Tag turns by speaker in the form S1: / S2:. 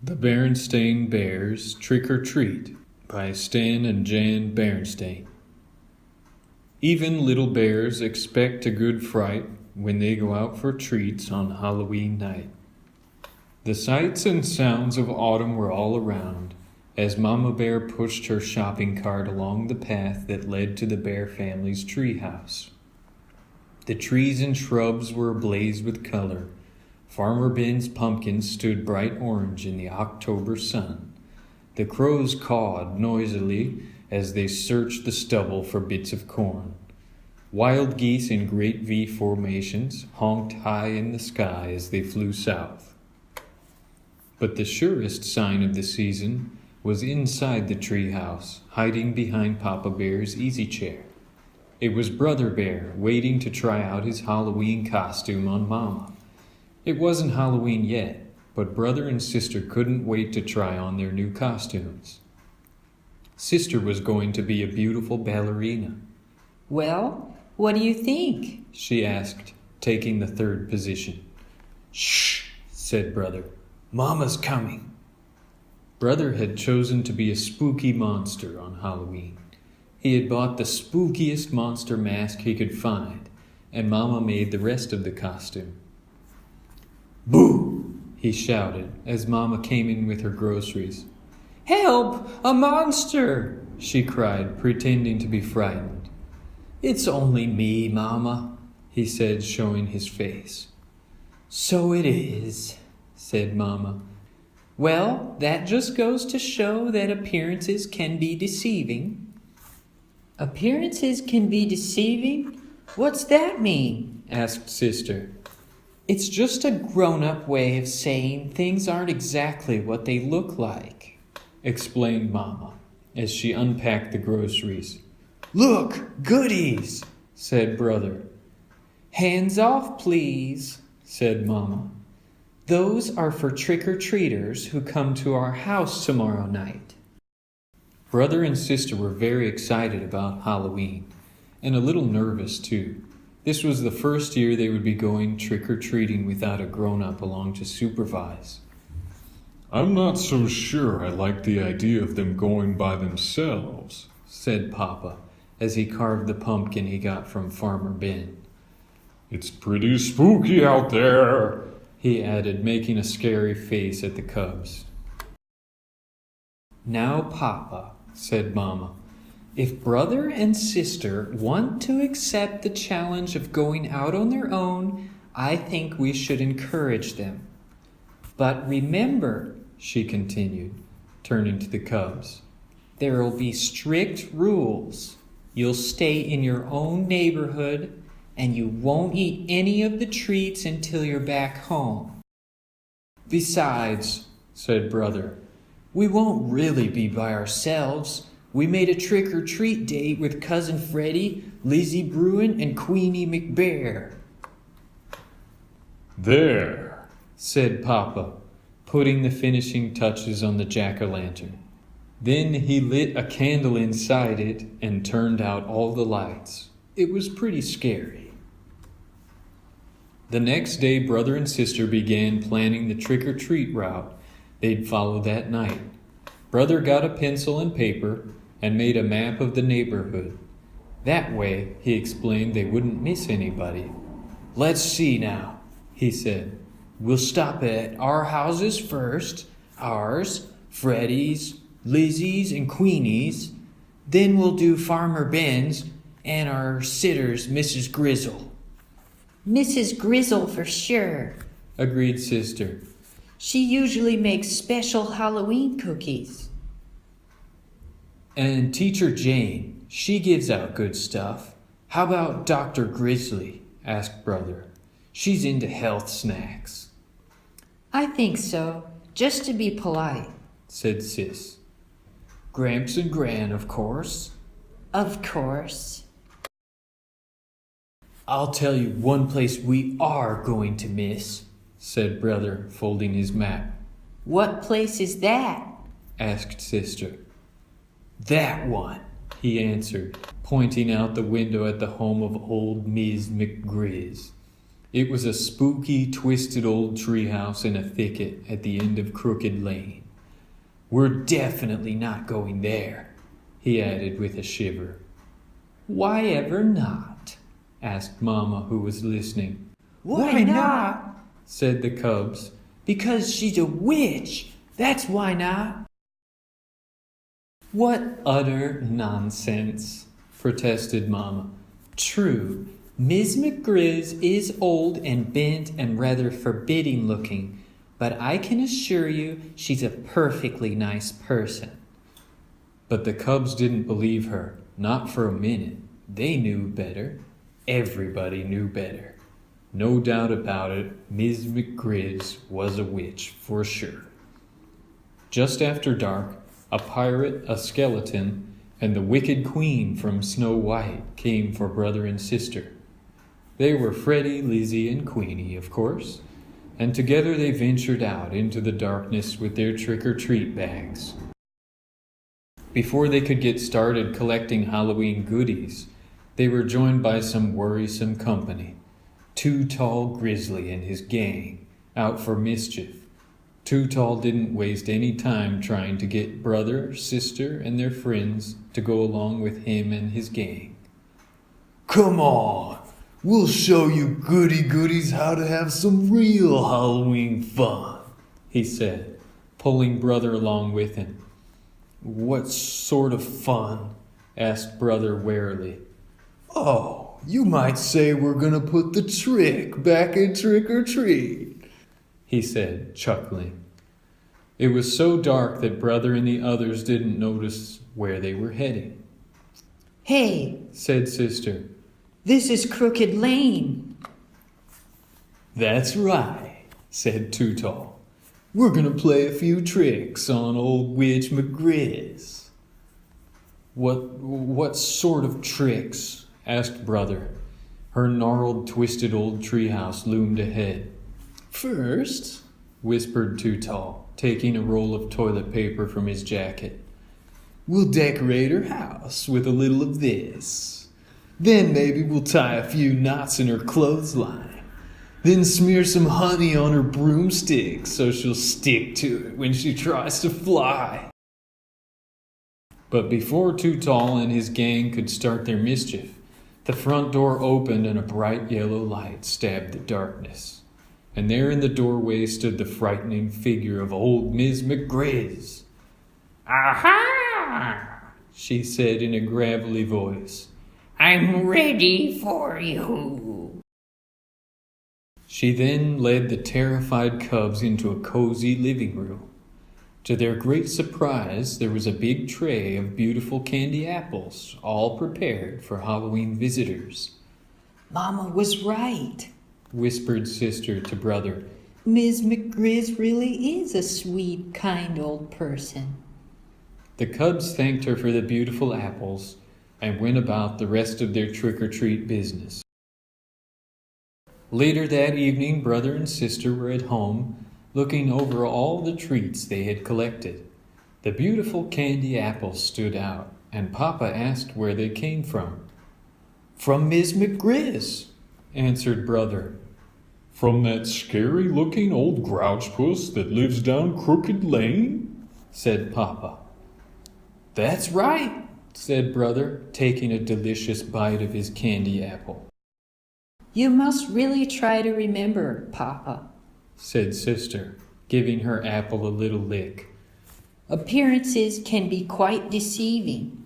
S1: The Berenstain Bears Trick or Treat by Stand and Jan Berenstain. Even little bears expect a good fright when they go out for treats on Halloween night. The sights and sounds of autumn were all around as Mama Bear pushed her shopping cart along the path that led to the Bear family's treehouse. The trees and shrubs were ablaze with color. Farmer Ben's pumpkins stood bright orange in the October sun. The crows cawed noisily as they searched the stubble for bits of corn. Wild geese in great V formations honked high in the sky as they flew south. But the surest sign of the season was inside the treehouse, hiding behind Papa Bear's easy chair. It was Brother Bear waiting to try out his Halloween costume on Mama. It wasn't Halloween yet, but Brother and Sister couldn't wait to try on their new costumes. Sister was going to be a beautiful ballerina.
S2: "Well, what do you think?"
S1: she asked, taking the third position. "Shh," said Brother. "Mama's coming." Brother had chosen to be a spooky monster on Halloween. He had bought the spookiest monster mask he could find, and Mama made the rest of the costume. "Boo!" he shouted as Mama came in with her groceries. "Help! A monster!" she cried, pretending to be frightened. "It's only me, Mama," he said, showing his face. "So it is," said Mama. "Well, that just goes to show that appearances can be deceiving."
S2: "Appearances can be deceiving? What's that mean?"
S1: asked Sister. "It's just a grown-up way of saying things aren't exactly what they look like," explained Mama as she unpacked the groceries. "Look, goodies," said Brother. "Hands off, please," said Mama. "Those are for trick-or-treaters who come to our house tomorrow night." Brother and Sister were very excited about Halloween, and a little nervous too. This was the first year they would be going trick-or-treating without a grown-up along to supervise.
S3: "I'm not so sure I like the idea of them going by themselves,"
S1: said Papa as he carved the pumpkin he got from Farmer Ben.
S3: "It's pretty spooky out there,"
S1: he added, making a scary face at the cubs. "Now, Papa," said Mama, "if Brother and Sister want to accept the challenge of going out on their own, I think we should encourage them. But remember," she continued, turning to the cubs, "there'll be strict rules. You'll stay in your own neighborhood, and you won't eat any of the treats until you're back home." "Besides," said Brother, "we won't really be by ourselves. We made a trick-or-treat date with Cousin Freddie, Lizzie Bruin, and Queenie McBear."
S3: "There,"
S1: said Papa, putting the finishing touches on the jack-o'-lantern. Then he lit a candle inside it and turned out all the lights. It was pretty scary. The next day, Brother and Sister began planning the trick-or-treat route they'd follow that night. Brother got a pencil and paper and made a map of the neighborhood. That way, he explained, they wouldn't miss anybody. "Let's see now," he said. "We'll stop at our houses first, ours, Freddie's, Lizzie's, and Queenie's. Then we'll do Farmer Ben's and our sitter's, Mrs. Grizzle."
S2: "Mrs. Grizzle for sure,"
S1: agreed Sister.
S2: "She usually makes special Halloween cookies."
S1: "And Teacher Jane, she gives out good stuff. How about Dr. Grizzly?" asked Brother. "She's into health snacks."
S2: "I think so, just to be polite,"
S1: said Sis. "Gramps and Gran, of course."
S2: "Of course."
S1: "I'll tell you one place we are going to miss," said Brother, folding his map.
S2: "What place is that?"
S1: asked Sister. "That one," he answered, pointing out the window at the home of old Ms. McGrizz. It was a spooky, twisted old treehouse in a thicket at the end of Crooked Lane. "We're definitely not going there," he added with a shiver. "Why ever not?" asked Mama, who was listening.
S2: Why not?
S1: said the cubs.
S2: Because she's a witch. That's why not.
S1: "What utter nonsense," protested Mama. "True, Miss McGriz is old and bent and rather forbidding looking, but I can assure you she's a perfectly nice person." But the cubs didn't believe her, not for a minute. They knew better. Everybody knew better. No doubt about it, Miss McGriz was a witch for sure. Just after dark, a pirate, a skeleton, and the wicked queen from Snow White came for brother and sister. They were Freddie, Lizzie, and Queenie, of course, and together they ventured out into the darkness with their trick-or-treat bags. Before they could get started collecting Halloween goodies, they were joined by some worrisome company. Too Tall Grizzly and his gang, out for mischief. Too Tall didn't waste any time trying to get brother, sister, and their friends to go along with him and his gang.
S3: Come on, we'll show you goody-goodies how to have some real Halloween fun,
S1: he said, pulling brother along with him. "What sort of fun?" asked brother warily.
S3: Oh, you might say we're gonna put the trick back in Trick or Treat,
S1: he said, chuckling. It was so dark that brother and the others didn't notice where they were heading.
S2: Hey,
S1: Said sister.
S2: this is Crooked Lane.
S1: "That's right," said Too Tall. "We're gonna play a few tricks on old Witch McGriz." What sort of tricks?" asked brother. Her gnarled, twisted old treehouse loomed ahead. "First," whispered Too Tall, taking a roll of toilet paper from his jacket, "we'll decorate her house with a little of this. Then maybe we'll tie a few knots in her clothesline. Then smear some honey on her broomstick so she'll stick to it when she tries to fly." But before Too Tall and his gang could start their mischief, the front door opened and a bright yellow light stabbed the darkness. And there in the doorway stood the frightening figure of old Miss McGriz.
S2: Aha!
S1: She said in a gravelly voice.
S2: I'm ready for you.
S1: She then led the terrified cubs into a cozy living room. To their great surprise, there was a big tray of beautiful candy apples, all prepared for Halloween visitors.
S2: Mama was right.
S1: Whispered sister to brother.
S2: Ms. McGriz really is a sweet, kind old person.
S1: The cubs thanked her for the beautiful apples and went about the rest of their trick-or-treat business. Later that evening, brother and sister were at home, looking over all the treats they had collected. The beautiful candy apples stood out, and Papa asked where they came from. "From Miss McGriz," answered brother.
S3: From that scary-looking old grouch puss that lives down Crooked Lane?
S1: Said Papa. "That's right," said brother, taking a delicious bite of his candy apple.
S2: You must really try to remember, Papa,
S1: said sister, giving her apple a little lick.
S2: Appearances can be quite deceiving.